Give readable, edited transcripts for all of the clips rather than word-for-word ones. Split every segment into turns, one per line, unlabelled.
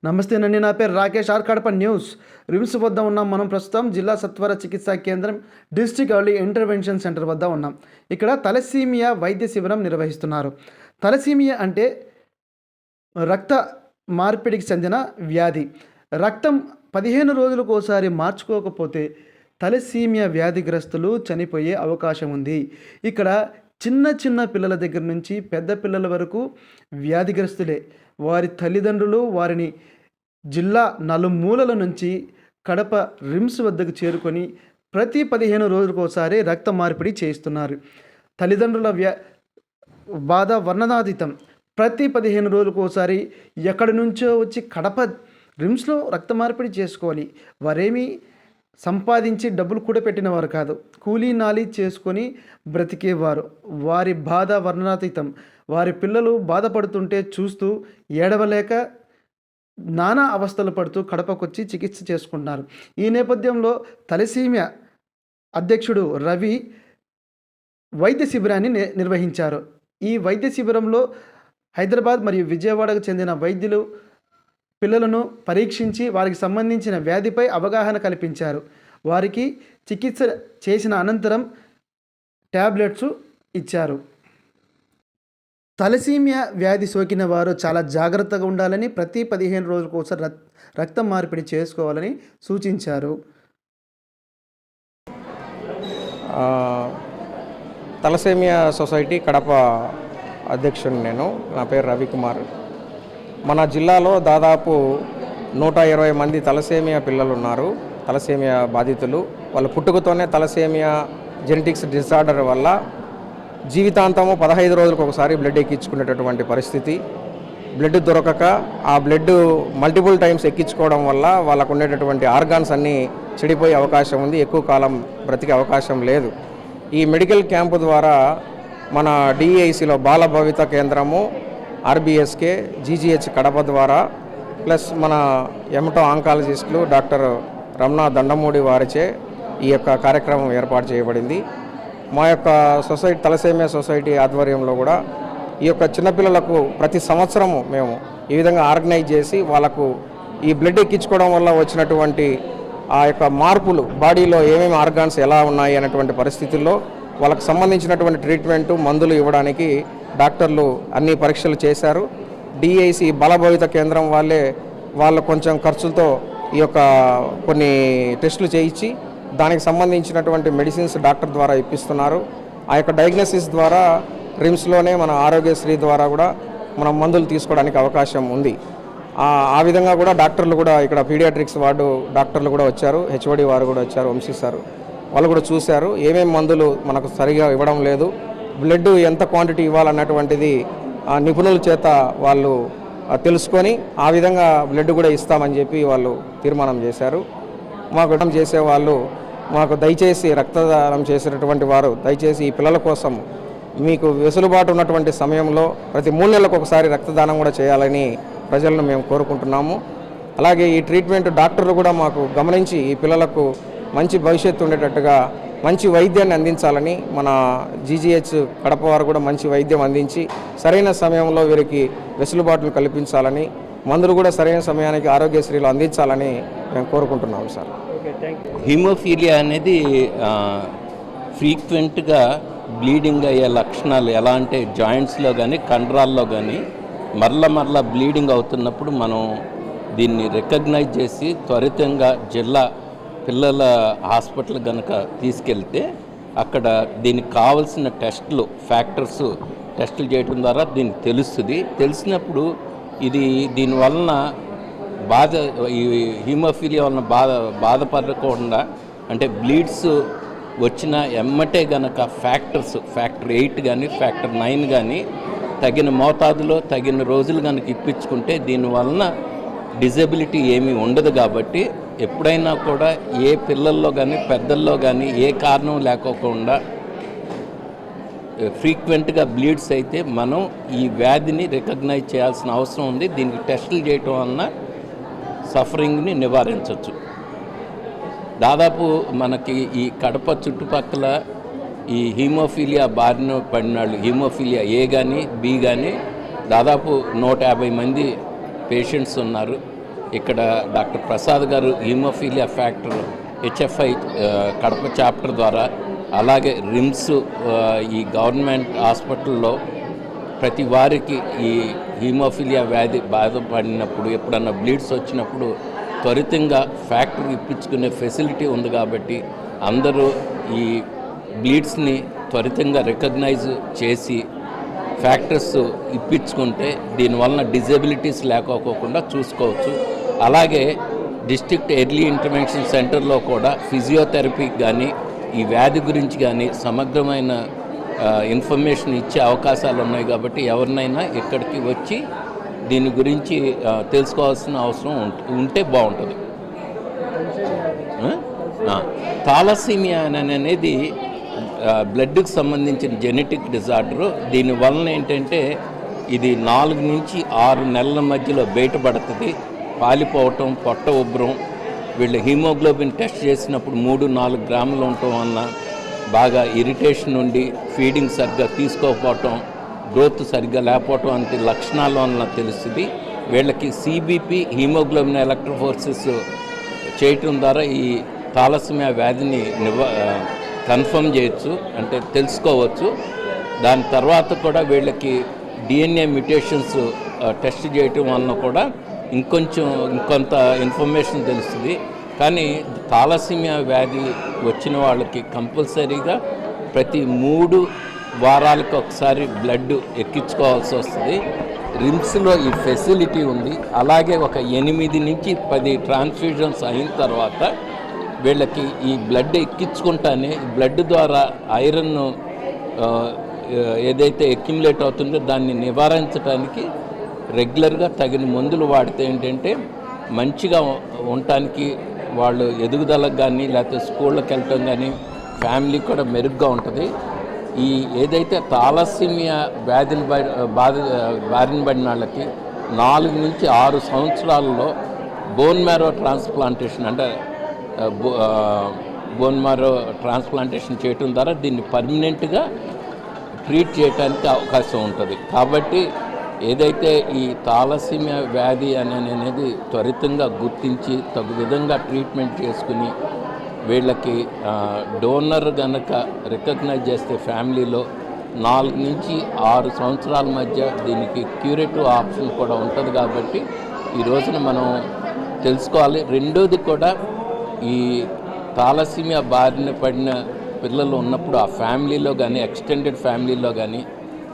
నమస్తేనండి, నా పేరు Rakesh. Kadapa news. RIMS వద్ద ఉన్నాం. మనం ప్రస్తుతం జిల్లా సత్వర చికిత్సా కేంద్రం డిస్ట్రిక్ట్ ఎర్లీ ఇంటర్వెన్షన్ సెంటర్ వద్ద ఉన్నాం. ఇక్కడ తలసీమియా వైద్య శిబిరం నిర్వహిస్తున్నారు. తలసీమియా అంటే రక్త మార్పిడికి చెందిన వ్యాధి. రక్తం 15 రోజులకు ఒకసారి మార్చుకోకపోతే తలసీమియా వ్యాధిగ్రస్తులు చనిపోయే అవకాశం ఉంది. ఇక్కడ చిన్న పిల్లల దగ్గర నుంచి పెద్ద పిల్లల వరకు వ్యాధిగ్రస్తులే. వారి తల్లిదండ్రులు వారిని జిల్లా నలుమూలల నుంచి కడప రిమ్స్ వద్దకు చేరుకొని ప్రతి 15 రోజులకు ఒకసారి రక్త మార్పిడి చేయిస్తున్నారు. తల్లిదండ్రుల బాధ వర్ణనాతీతం. ప్రతి 15 రోజులకు ఒకసారి ఎక్కడి నుంచో వచ్చి కడప రిమ్స్లో రక్త మార్పిడి చేసుకోవాలి. వారేమీ సంపాదించి డబ్బులు కూడా పెట్టినవారు కాదు, కూలీ నాలి చేసుకొని బ్రతికేవారు. వారి బాధ వర్ణనాతీతం. వారి పిల్లలు బాధపడుతుంటే చూస్తూ ఏడవలేక నానా అవస్థలు పడుతూ కడపకొచ్చి చికిత్స చేసుకుంటున్నారు. ఈ నేపథ్యంలో తలసీమియా అధ్యక్షుడు రవి వైద్య శిబిరాన్ని నిర్వహించారు. ఈ వైద్య శిబిరంలో హైదరాబాద్ మరియు విజయవాడకు చెందిన వైద్యులు పిల్లలను పరీక్షించి వారికి సంబంధించిన వ్యాధిపై అవగాహన కల్పించారు. వారికి చికిత్స చేసిన అనంతరం ట్యాబ్లెట్స్ ఇచ్చారు. తలసీమియా వ్యాధి సోకిన వారు చాలా జాగ్రత్తగా ఉండాలని, ప్రతి 15 రోజులకు ఒకసారి రక్తం మార్పిడి చేసుకోవాలని సూచించారు.
తలసేమియా సొసైటీ కడప అధ్యక్షుడిని నేను. నా పేరు రవికుమార్. మన జిల్లాలో దాదాపు 120 మంది తలసేమియా పిల్లలు ఉన్నారు. తలసేమియా బాధితులు. వాళ్ళు పుట్టుకతోనే తలసేమియా జెనెటిక్స్ డిసార్డర్ వల్ల జీవితాంతము 15 రోజులకు ఒకసారి బ్లడ్ ఎక్కించుకునేటటువంటి పరిస్థితి. బ్లడ్ దొరకక ఆ బ్లడ్ మల్టిపుల్ టైమ్స్ ఎక్కించుకోవడం వల్ల వాళ్ళకు ఉండేటటువంటి ఆర్గాన్స్ అన్నీ చెడిపోయే అవకాశం ఉంది. ఎక్కువ కాలం బ్రతికే అవకాశం లేదు. ఈ మెడికల్ క్యాంపు ద్వారా మన డిఐసిలో బాల భవిత కేంద్రము, ఆర్బిఎస్కే, జీజీహెచ్ కడప ద్వారా ప్లస్ మన ఎమటో ఆంకాలజిస్టులు డాక్టర్ రమణ దండమూడి వారిచే ఈ యొక్క కార్యక్రమం ఏర్పాటు చేయబడింది. మా యొక్క సొసైటీ తలసేమియా సొసైటీ ఆధ్వర్యంలో కూడా ఈ యొక్క చిన్నపిల్లలకు ప్రతి సంవత్సరము మేము ఈ విధంగా ఆర్గనైజ్ చేసి వాళ్ళకు ఈ బ్లడ్ ఎక్కించుకోవడం వల్ల వచ్చినటువంటి ఆ యొక్క మార్పులు, బాడీలో ఏమేమి ఆర్గాన్స్ ఎలా ఉన్నాయి అనేటువంటి పరిస్థితుల్లో వాళ్ళకు సంబంధించినటువంటి ట్రీట్మెంటు, మందులు ఇవ్వడానికి డాక్టర్లు అన్ని పరీక్షలు చేశారు. డిఐసి బలభవిత కేంద్రం వాళ్ళు కొంచెం ఖర్చులతో ఈ యొక్క కొన్ని టెస్టులు చేయించి దానికి సంబంధించినటువంటి మెడిసిన్స్ డాక్టర్ ద్వారా ఇప్పిస్తున్నారు. ఆ యొక్క డయాగ్నోసిస్ ద్వారా రిమ్స్లోనే మన ఆరోగ్యశ్రీ ద్వారా కూడా మనం మందులు తీసుకోవడానికి అవకాశం ఉంది. ఆ విధంగా కూడా డాక్టర్లు కూడా ఇక్కడ పీడియాట్రిక్స్ వార్డు డాక్టర్లు కూడా వచ్చారు. హెచ్ఓడి వారు కూడా వచ్చారు, వంశీ సార్. వాళ్ళు కూడా చూశారు ఏమేమి మందులు మనకు సరిగా ఇవ్వడం లేదు, బ్లడ్ ఎంత క్వాంటిటీ ఇవ్వాలన్నటువంటిది నిపుణుల చేత వాళ్ళు తెలుసుకొని ఆ విధంగా బ్లడ్ కూడా ఇస్తామని చెప్పి వాళ్ళు తీర్మానం చేశారు. మాకు చేసేవాళ్ళు మాకు దయచేసి రక్తదానం చేసేటటువంటి వారు దయచేసి ఈ పిల్లల కోసం మీకు వెసులుబాటు ఉన్నటువంటి సమయంలో ప్రతి 3 నెలలకు ఒకసారి రక్తదానం కూడా చేయాలని ప్రజలను మేము కోరుకుంటున్నాము. అలాగే ఈ ట్రీట్మెంట్ డాక్టర్లు కూడా మాకు గమనించి ఈ పిల్లలకు మంచి భవిష్యత్తు ఉండేటట్టుగా మంచి వైద్యాన్ని అందించాలని, మన జీజీహెచ్ కడప వారు కూడా మంచి వైద్యం అందించి సరైన సమయంలో వీరికి వెసులుబాటులు కల్పించాలని, మందులు కూడా సరైన సమయానికి ఆరోగ్యశ్రీలో అందించాలని మేము కోరుకుంటున్నాము సార్.
హిమోఫీలియా అనేది ఫ్రీక్వెంట్గా బ్లీడింగ్ అయ్యే లక్షణాలు. ఎలా అంటే జాయింట్స్లో కానీ కండరాల్లో కానీ మరల బ్లీడింగ్ అవుతున్నప్పుడు మనం దీన్ని రికగ్నైజ్ చేసి త్వరితంగా జిల్లా పిల్లల హాస్పిటల్ కనుక తీసుకెళ్తే అక్కడ దీనికి కావాల్సిన టెస్టులు, ఫ్యాక్టర్స్ టెస్టులు చేయడం ద్వారా దీనికి తెలుస్తుంది. తెలిసినప్పుడు దీనివలన ఈ హీమోఫీలియా వలన బాధపడకుండా, అంటే బ్లీడ్స్ వచ్చిన ఎమ్మటే గనక ఫ్యాక్టర్ 8 కానీ ఫ్యాక్టర్ 9 కానీ తగిన మోతాదులో తగిన రోజులు కనుక ఇప్పించుకుంటే దీనివలన డిజబిలిటీ ఏమీ ఉండదు. కాబట్టి ఎప్పుడైనా కూడా ఏ పిల్లల్లో కానీ పెద్దల్లో కానీ ఏ కారణం లేకోకుండా ఫ్రీక్వెంట్గా బ్లీడ్స్ అయితే మనం ఈ వ్యాధిని రికగ్నైజ్ చేయాల్సిన అవసరం ఉంది. దీనికి టెస్టులు చేయటం వలన సఫరింగ్ని నివారించవచ్చు. దాదాపు మనకి ఈ కడప చుట్టుపక్కల ఈ హీమోఫీలియా బారిన పడినాళ్ళు, హీమోఫీలియా ఏ కానీ బి కానీ దాదాపు 150 మంది పేషెంట్స్ ఉన్నారు. ఇక్కడ డాక్టర్ ప్రసాద్ గారు హీమోఫీలియా ఫ్యాక్టర్ హెచ్ఎఫ్ఐ కడప చాప్టర్ ద్వారా, అలాగే రిమ్స్ ఈ గవర్నమెంట్ హాస్పిటల్లో ప్రతి వారికి ఈ హీమోఫీలియా వ్యాధి బాధపడినప్పుడు ఎప్పుడన్నా బ్లీడ్స్ వచ్చినప్పుడు త్వరితంగా ఫ్యాక్టరీ ఇప్పించుకునే ఫెసిలిటీ ఉంది కాబట్టి అందరూ ఈ బ్లీడ్స్ని త్వరితంగా రికగ్నైజ్ చేసి ఫ్యాక్టర్స్ ఇప్పించుకుంటే దీనివలన డిజబిలిటీస్ లేకపోకుండా చూసుకోవచ్చు. అలాగే డిస్ట్రిక్ట్ ఎర్లీ ఇంటర్వెన్షన్ సెంటర్లో కూడా ఫిజియోథెరపీకి కానీ ఈ వ్యాధి గురించి కానీ సమగ్రమైన ఇన్ఫర్మేషన్ ఇచ్చే అవకాశాలు ఉన్నాయి కాబట్టి ఎవరినైనా ఇక్కడికి వచ్చి దీని గురించి తెలుసుకోవాల్సిన అవసరం ఉంటే బాగుంటుంది. థాలసీమియా అనేది బ్లడ్కి సంబంధించిన జెనెటిక్ డిజార్డరు. దీనివలన ఏంటంటే ఇది 4 నుంచి 6 నెలల మధ్యలో బయటపడుతుంది. పాలిపోవటం, పొట్ట ఉబ్బరం, వీళ్ళు హీమోగ్లోబిన్ టెస్ట్ చేసినప్పుడు 3-4 గ్రాములు ఉండటం వలన బాగా ఇరిటేషన్ ఉండి ఫీడింగ్ సరిగ్గా తీసుకోకపోవటం, గ్రోత్ సరిగ్గా లేకపోవటం వంటి లక్షణాల వలన తెలుస్తుంది. వీళ్ళకి సిబిపి హీమోగ్లోబిన్ ఎలక్ట్రోఫోర్సిస్ చేయటం ద్వారా ఈ థాలసీమియా వ్యాధిని కన్ఫర్మ్ చేయొచ్చు, అంటే తెలుసుకోవచ్చు. దాని తర్వాత కూడా వీళ్ళకి డిఎన్ఏ మ్యుటేషన్స్ టెస్ట్ చేయటం వలన కూడా ఇంకొంత ఇన్ఫర్మేషన్ తెలుస్తుంది. కానీ థాలసీమియా వ్యాధి వచ్చిన వాళ్ళకి కంపల్సరీగా ప్రతి 3 వారాలకు ఒకసారి బ్లడ్ ఎక్కించుకోవాల్సి వస్తుంది. రిమ్స్లో ఈ ఫెసిలిటీ ఉంది. అలాగే ఒక 8 నుంచి 10 ట్రాన్స్ఫ్యూజన్స్ అయిన తర్వాత వీళ్ళకి ఈ బ్లడ్ ఎక్కించుకుంటానే బ్లడ్ ద్వారా ఐరన్ ఏదైతే అక్యుములేట్ అవుతుందో దాన్ని నివారించడానికి రెగ్యులర్గా తగిన మందులు వాడితే ఏంటంటే మంచిగా ఉండటానికి, వాళ్ళు ఎదుగుదలకు కానీ లేకపోతే స్కూళ్ళకి వెళ్ళటం కానీ ఫ్యామిలీ కూడా మెరుగ్గా ఉంటుంది. ఈ ఏదైతే థాలసీమియా బారిన పడిన వాళ్ళకి 4 నుంచి 6 సంవత్సరాలలో బోన్ మ్యారో ట్రాన్స్ప్లాంటేషన్, అంటే బోన్ మ్యారో ట్రాన్స్ప్లాంటేషన్ చేయటం ద్వారా దీన్ని పర్మనెంట్గా ట్రీట్ చేయడానికి అవకాశం ఉంటుంది. కాబట్టి ఏదైతే ఈ థాలసీమియా వ్యాధి అనేది త్వరితంగా గుర్తించి తగు విధంగా ట్రీట్మెంట్ చేసుకుని వీళ్ళకి డోనర్ కనుక రికగ్నైజ్ చేస్తే ఫ్యామిలీలో 4 నుంచి 6 సంవత్సరాల మధ్య దీనికి క్యూరేటివ్ ఆప్షన్ కూడా ఉంటుంది. కాబట్టి ఈ రోజున మనం తెలుసుకోవాలి. రెండోది కూడా ఈ థాలసీమియా బారిన పడిన పిల్లలు ఉన్నప్పుడు ఆ ఫ్యామిలీలో కానీ ఎక్స్టెండెడ్ ఫ్యామిలీలో కానీ,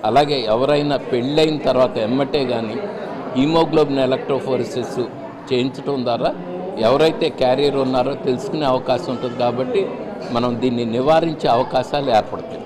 అలాగే ఎవరైనా పెళ్ళైన తర్వాత ఎమ్మటే కానీ హీమోగ్లోబిన్ ఎలక్ట్రోఫోరెసిస్ చేయించడం ద్వారా ఎవరైతే క్యారియర్ ఉన్నారో తెలుసుకునే అవకాశం ఉంటుంది. కాబట్టి మనం దీన్ని నివారించే అవకాశాలు ఏర్పడతాయి.